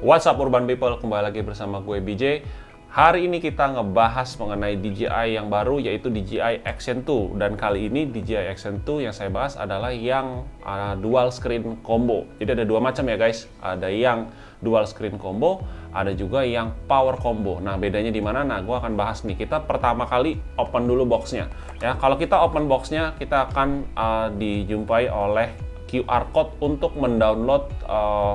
What's up Urban People, kembali lagi bersama gue BJ. Hari ini kita ngebahas mengenai DJI yang baru, yaitu DJI Action 2. Dan kali ini DJI Action 2 yang saya bahas adalah yang dual screen combo. Jadi ada dua macam ya guys, ada yang dual screen combo, ada juga yang power combo. Nah bedanya di mana? Nah gue akan bahas nih. Kita pertama kali open dulu boxnya. Ya kalau kita open boxnya, kita akan dijumpai oleh QR code untuk mendownload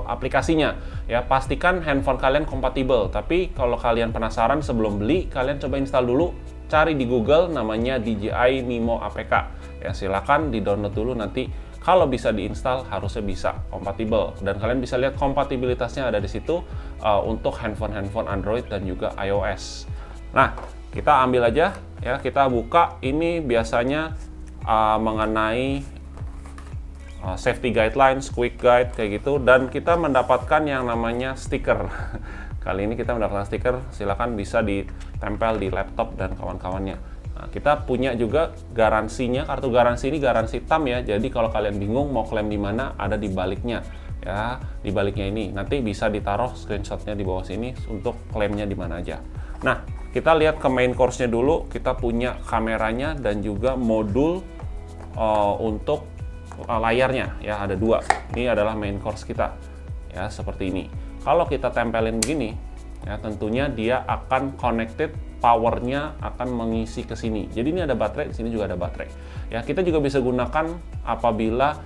aplikasinya. Ya, pastikan handphone kalian kompatibel. Tapi kalau kalian penasaran sebelum beli, kalian coba install dulu, cari di Google namanya DJI Mimo APK. Ya, silakan di-download dulu, nanti kalau bisa diinstal harusnya bisa kompatibel, dan kalian bisa lihat kompatibilitasnya ada di situ untuk handphone Android dan juga iOS. Nah, kita ambil aja ya, kita buka. Ini biasanya mengenai safety guidelines, quick guide kayak gitu, dan kita mendapatkan yang namanya stiker. Kali ini kita mendapatkan stiker, silakan bisa ditempel di laptop dan kawan-kawannya. Nah, kita punya juga garansinya, kartu garansi ini garansi TAM ya. Jadi kalau kalian bingung mau klaim di mana, ada di baliknya ya, di baliknya ini. Nanti bisa ditaruh screenshotnya di bawah sini untuk klaimnya di mana aja. Nah, kita lihat ke main course-nya dulu. Kita punya kameranya dan juga modul untuk layarnya ya, ada dua. Ini adalah main course kita ya, seperti ini. Kalau kita tempelin begini ya, tentunya dia akan connected, powernya akan mengisi ke sini. Jadi ini ada baterai, di sini juga ada baterai ya. Kita juga bisa gunakan apabila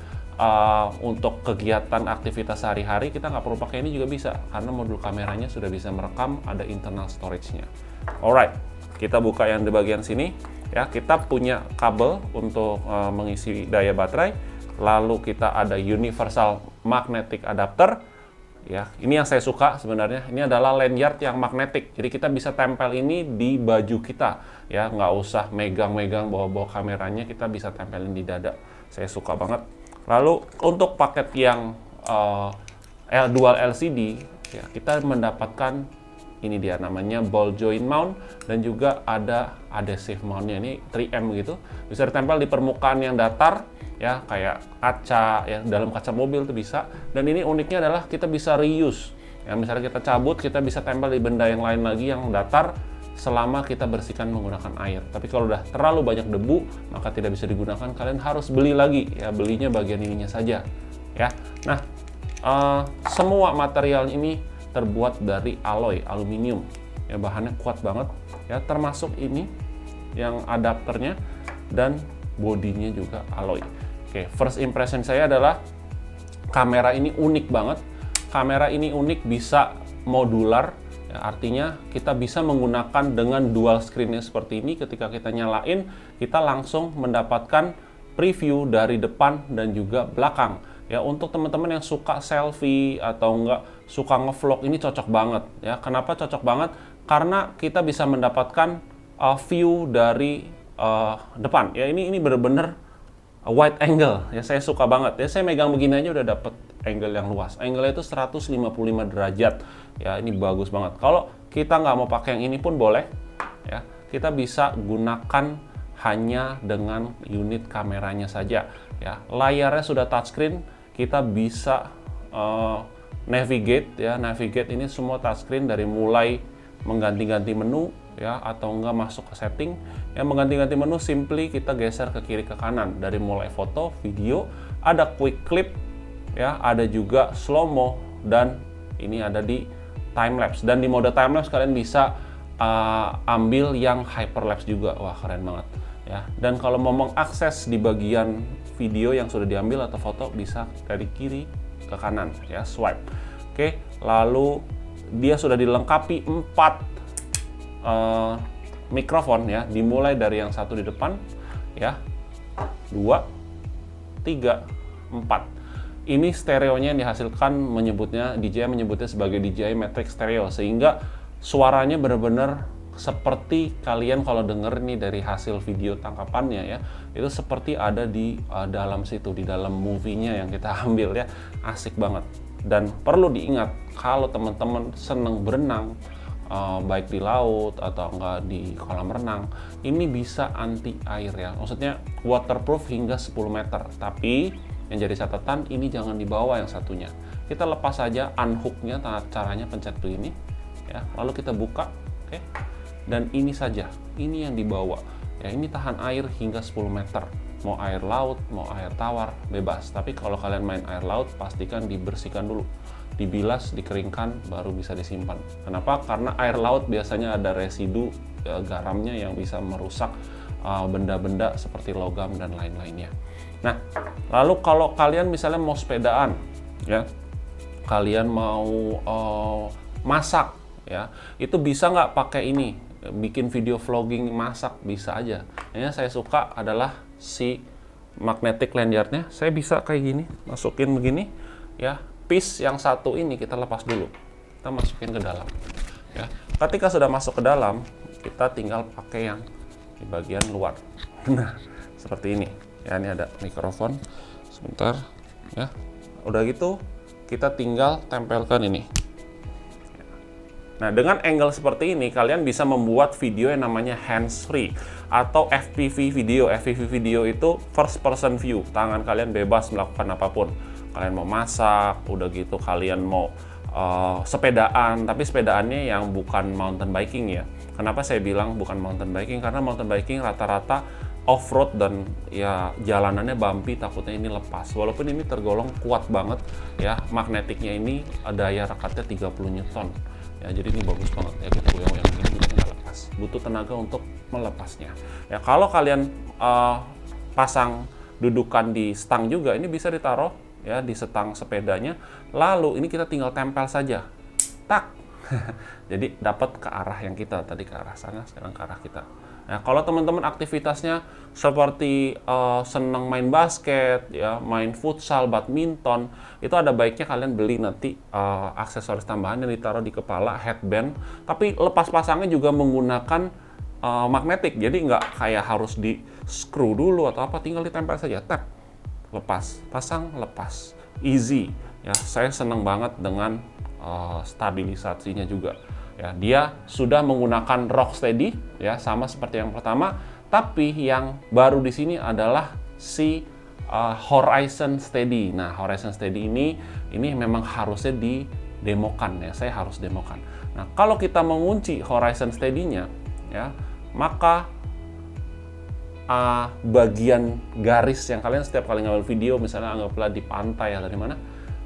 untuk kegiatan aktivitas sehari-hari, kita nggak perlu pakai ini juga bisa, karena modul kameranya sudah bisa merekam, ada internal storage-nya. Alright, kita buka yang di bagian sini ya. Kita punya kabel untuk mengisi daya baterai. Lalu kita ada universal magnetic adapter ya. Ini yang saya suka sebenarnya. Ini adalah lanyard yang magnetik. Jadi kita bisa tempel ini di baju kita ya, nggak usah megang-megang bawa-bawa kameranya, kita bisa tempelin di dada. Saya suka banget. Lalu untuk paket yang dual LCD ya, kita mendapatkan ini dia namanya ball joint mount, dan juga ada adhesive mountnya, ini 3M gitu, bisa ditempel di permukaan yang datar ya, kayak kaca ya, dalam kaca mobil tuh bisa. Dan ini uniknya adalah kita bisa reuse ya, misalnya kita cabut, kita bisa tempel di benda yang lain lagi yang datar selama kita bersihkan menggunakan air. Tapi kalau udah terlalu banyak debu, maka tidak bisa digunakan, kalian harus beli lagi ya, belinya bagian ininya saja ya. Nah, semua material ini terbuat dari alloy aluminium ya, bahannya kuat banget ya, termasuk ini yang adapternya dan bodinya juga alloy. Oke, first impression saya adalah kamera ini unik banget. Kamera ini unik, bisa modular ya, artinya kita bisa menggunakan dengan dual screen-nya seperti ini. Ketika kita nyalain, kita langsung mendapatkan preview dari depan dan juga belakang ya. Untuk teman-teman yang suka selfie atau enggak suka ngevlog, ini cocok banget ya. Kenapa cocok banget? Karena kita bisa mendapatkan view dari depan ya. Ini bener-bener wide angle ya, saya suka banget ya. Saya megang begini aja udah dapet angle yang luas. Angle itu 155 derajat ya, ini bagus banget. Kalau kita nggak mau pakai yang ini pun boleh ya, kita bisa gunakan hanya dengan unit kameranya saja ya. Layarnya sudah touchscreen, kita bisa navigate ya. Navigate ini semua touchscreen, dari mulai mengganti-ganti menu ya, atau enggak masuk ke setting ya. Mengganti-ganti menu simply kita geser ke kiri ke kanan, dari mulai foto, video, ada quick clip ya, ada juga slow mo, dan ini ada di time lapse. Dan di mode time lapse kalian bisa ambil yang hyperlapse juga. Wah, keren banget ya. Dan kalau mau mengakses di bagian video yang sudah diambil atau foto, bisa dari kiri ke kanan ya, swipe. Oke, lalu dia sudah dilengkapi 4 mikrofon ya, dimulai dari yang satu di depan ya, 2, 3, 4. Ini stereonya yang dihasilkan, DJI menyebutnya sebagai DJI Matrix Stereo, sehingga suaranya benar-benar seperti kalian kalau denger nih dari hasil video tangkapannya ya, itu seperti ada di dalam situ, di dalam movie-nya yang kita ambil ya. Asik banget. Dan perlu diingat, kalau teman-teman seneng berenang, baik di laut atau enggak di kolam renang, ini bisa anti air ya, maksudnya waterproof hingga 10 meter. Tapi yang jadi catatan, ini jangan dibawa yang satunya kita lepas saja unhook-nya, caranya pencet tuh ini ya, lalu kita buka, oke. Dan ini saja, ini yang dibawa ya, ini tahan air hingga 10 meter, mau air laut, mau air tawar, bebas. Tapi kalau kalian main air laut, pastikan dibersihkan dulu, dibilas, dikeringkan, baru bisa disimpan. Kenapa? Karena air laut biasanya ada residu garamnya yang bisa merusak benda-benda seperti logam dan lain-lainnya. Nah, lalu kalau kalian misalnya mau sepedaan, ya, kalian mau masak, ya, itu bisa nggak pakai ini? Bikin video vlogging masak bisa aja. Yang saya suka adalah si magnetic lanyardnya. Saya bisa kayak gini, masukin begini, ya. Piece yang satu ini kita lepas dulu, kita masukin ke dalam. Ya, ketika sudah masuk ke dalam, kita tinggal pakai yang di bagian luar. Nah, seperti ini. Ya, ini ada mikrofon. Sebentar, ya. Udah gitu, kita tinggal tempelkan ini. Nah, dengan angle seperti ini, kalian bisa membuat video yang namanya hands-free atau FPV video. FPV video itu first person view. Tangan kalian bebas melakukan apapun. Kalian mau masak, udah gitu kalian mau sepedaan, tapi sepedaannya yang bukan mountain biking ya. Kenapa saya bilang bukan mountain biking? Karena mountain biking rata-rata off-road dan ya jalanannya bumpy, takutnya ini lepas. Walaupun ini tergolong kuat banget ya, magnetiknya ini daya rekatnya 30 Newton. Ya, jadi ini bagus banget ya, kita goyang-goyang ini juga nggak lepas. Butuh tenaga untuk melepasnya. Ya, kalau kalian pasang dudukan di stang juga, ini bisa ditaruh ya di stang sepedanya. Lalu ini kita tinggal tempel saja, tak. Jadi dapat ke arah yang kita tadi, ke arah sana, sekarang ke arah kita. Nah, kalau teman-teman aktivitasnya seperti senang main basket, ya, main futsal, badminton, itu ada baiknya kalian beli nanti aksesoris tambahan yang ditaruh di kepala, headband. Tapi lepas pasangnya juga menggunakan magnetik, jadi nggak kayak harus di screw dulu atau apa, tinggal ditempel saja, tap, lepas, pasang, lepas, easy. Ya, saya senang banget dengan stabilisasinya juga. Ya, dia sudah menggunakan Rocksteady ya, sama seperti yang pertama, tapi yang baru di sini adalah si Horizon Steady. Nah, Horizon Steady ini memang harusnya didemokan ya, saya harus demokan. Nah, kalau kita mengunci Horizon Steady-nya ya, maka bagian garis yang kalian setiap kali ngambil video, misalnya anggaplah di pantai atau di mana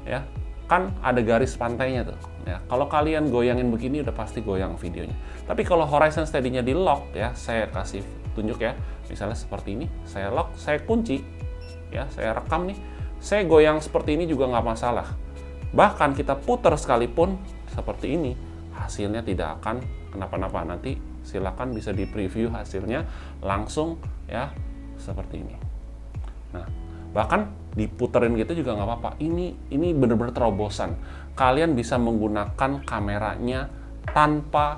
ya, kan ada garis pantainya tuh. Ya, kalau kalian goyangin begini udah pasti goyang videonya. Tapi kalau Horizon Steady-nya di lock ya, saya kasih tunjuk ya. Misalnya seperti ini, saya lock, saya kunci ya, saya rekam nih. Saya goyang seperti ini juga nggak masalah. Bahkan kita putar sekalipun seperti ini, hasilnya tidak akan kenapa-napa. Nanti silakan bisa di preview hasilnya langsung ya, seperti ini. Nah, bahkan diputerin gitu juga nggak apa-apa. Ini bener-bener terobosan. Kalian bisa menggunakan kameranya tanpa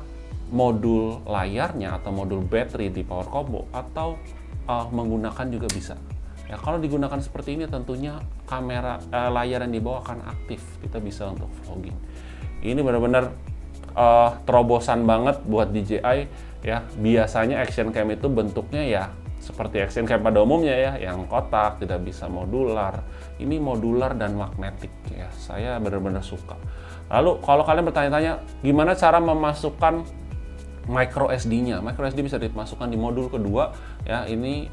modul layarnya atau modul baterai di power combo, atau menggunakan juga bisa. Ya, kalau digunakan seperti ini tentunya kamera layar yang dibawa akan aktif. Kita bisa untuk vlogging. Ini benar-benar terobosan banget buat DJI ya. Biasanya action cam itu bentuknya ya seperti action cam pada umumnya ya, yang kotak, tidak bisa modular. Ini modular dan magnetik ya, saya benar-benar suka. Lalu kalau kalian bertanya-tanya gimana cara memasukkan micro SD-nya, micro SD bisa dimasukkan di modul kedua ya. Ini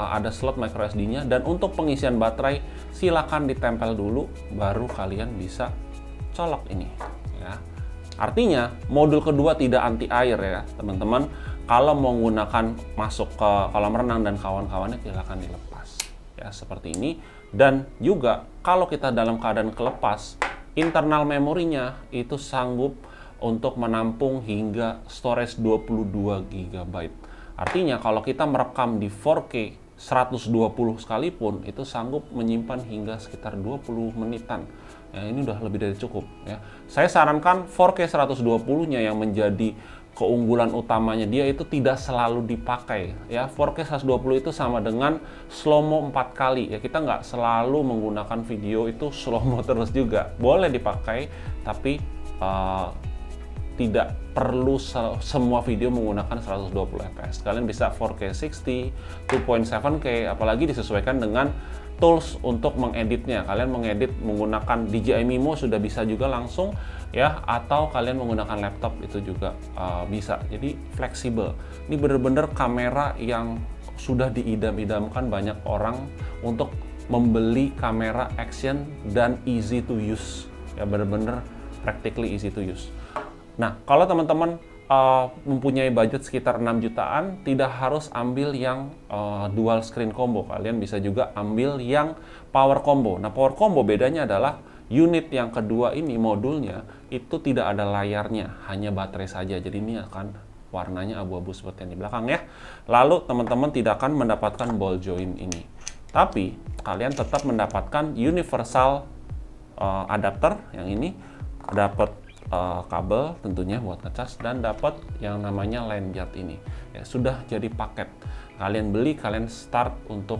ada slot micro SD-nya, dan untuk pengisian baterai silakan ditempel dulu, baru kalian bisa colok ini ya. Artinya modul kedua tidak anti air ya teman-teman. Kalau mau menggunakan masuk ke kolam renang dan kawan-kawannya, silakan dilepas ya seperti ini. Dan juga kalau kita dalam keadaan kelepas, internal memorinya itu sanggup untuk menampung hingga storage 22 GB. Artinya kalau kita merekam di 4K 120 sekalipun, itu sanggup menyimpan hingga sekitar 20 menitan. Ya, ini udah lebih dari cukup ya. Saya sarankan 4K 120-nya yang menjadi keunggulan utamanya. Dia itu tidak selalu dipakai ya. 4K 120 itu sama dengan slow-mo 4 kali ya. Kita nggak selalu menggunakan video itu slow-mo terus juga. Boleh dipakai, tapi tidak perlu semua video menggunakan 120 fps. Kalian bisa 4K 60, 2.7K, apalagi disesuaikan dengan tools untuk mengeditnya. Kalian mengedit menggunakan DJI Mimo sudah bisa juga langsung ya, atau kalian menggunakan laptop itu juga bisa. Jadi fleksibel. Ini bener-bener kamera yang sudah diidam-idamkan banyak orang untuk membeli kamera action dan easy to use. Ya bener-bener practically easy to use. Nah, kalau teman-teman mempunyai budget sekitar 6 jutaan, tidak harus ambil yang dual screen combo. Kalian bisa juga ambil yang power combo. Nah, power combo bedanya adalah unit yang kedua ini, modulnya itu tidak ada layarnya, hanya baterai saja. Jadi ini akan warnanya abu-abu seperti yang di belakang ya. Lalu teman-teman tidak akan mendapatkan ball joint ini. Tapi kalian tetap mendapatkan universal adapter yang ini, dapat kabel tentunya buat ngecas, dan dapat yang namanya lanyard ini ya, sudah jadi paket. Kalian beli, kalian start untuk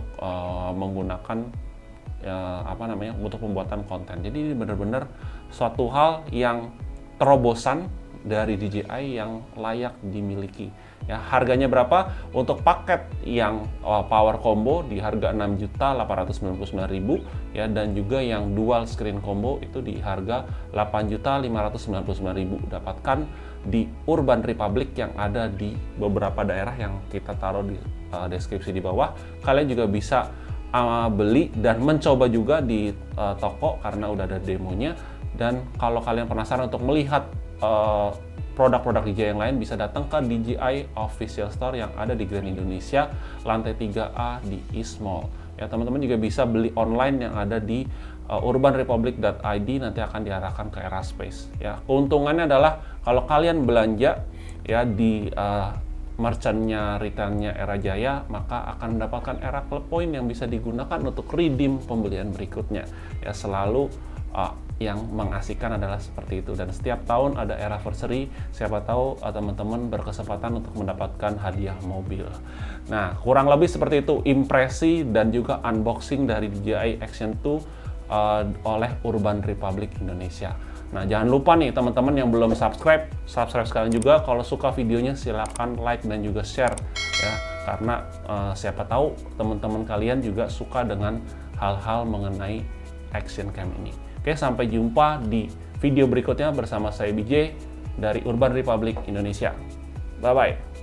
menggunakan untuk pembuatan konten. Jadi ini benar-benar suatu hal yang terobosan dari DJI yang layak dimiliki. Ya, harganya berapa? Untuk paket yang power combo di harga 6.899.000 ya, dan juga yang dual screen combo itu di harga 8.599.000. Dapatkan di Urban Republic yang ada di beberapa daerah yang kita taruh di deskripsi di bawah. Kalian juga bisa beli dan mencoba juga di toko karena udah ada demonya. Dan kalau kalian penasaran untuk melihat produk-produk DJI yang lain, bisa datang ke DJI Official Store yang ada di Grand Indonesia, lantai 3A di East Mall. Ya, teman-teman juga bisa beli online yang ada di urbanrepublic.id, nanti akan diarahkan ke Eraspace. Ya, keuntungannya adalah kalau kalian belanja ya di merchant-nya, retail-nya Era Jaya, maka akan mendapatkan Era Club Point yang bisa digunakan untuk redeem pembelian berikutnya. Ya, selalu yang mengasihkan adalah seperti itu, dan setiap tahun ada Anniversary, siapa tahu teman-teman berkesempatan untuk mendapatkan hadiah mobil. Nah, kurang lebih seperti itu impresi dan juga unboxing dari DJI Action 2 oleh Urban Republic Indonesia. Nah, jangan lupa nih teman-teman yang belum subscribe sekalian juga. Kalau suka videonya silahkan like dan juga share ya, karena siapa tahu teman-teman kalian juga suka dengan hal-hal mengenai action cam ini. Oke, sampai jumpa di video berikutnya bersama saya BJ dari Urban Republic Indonesia. Bye-bye.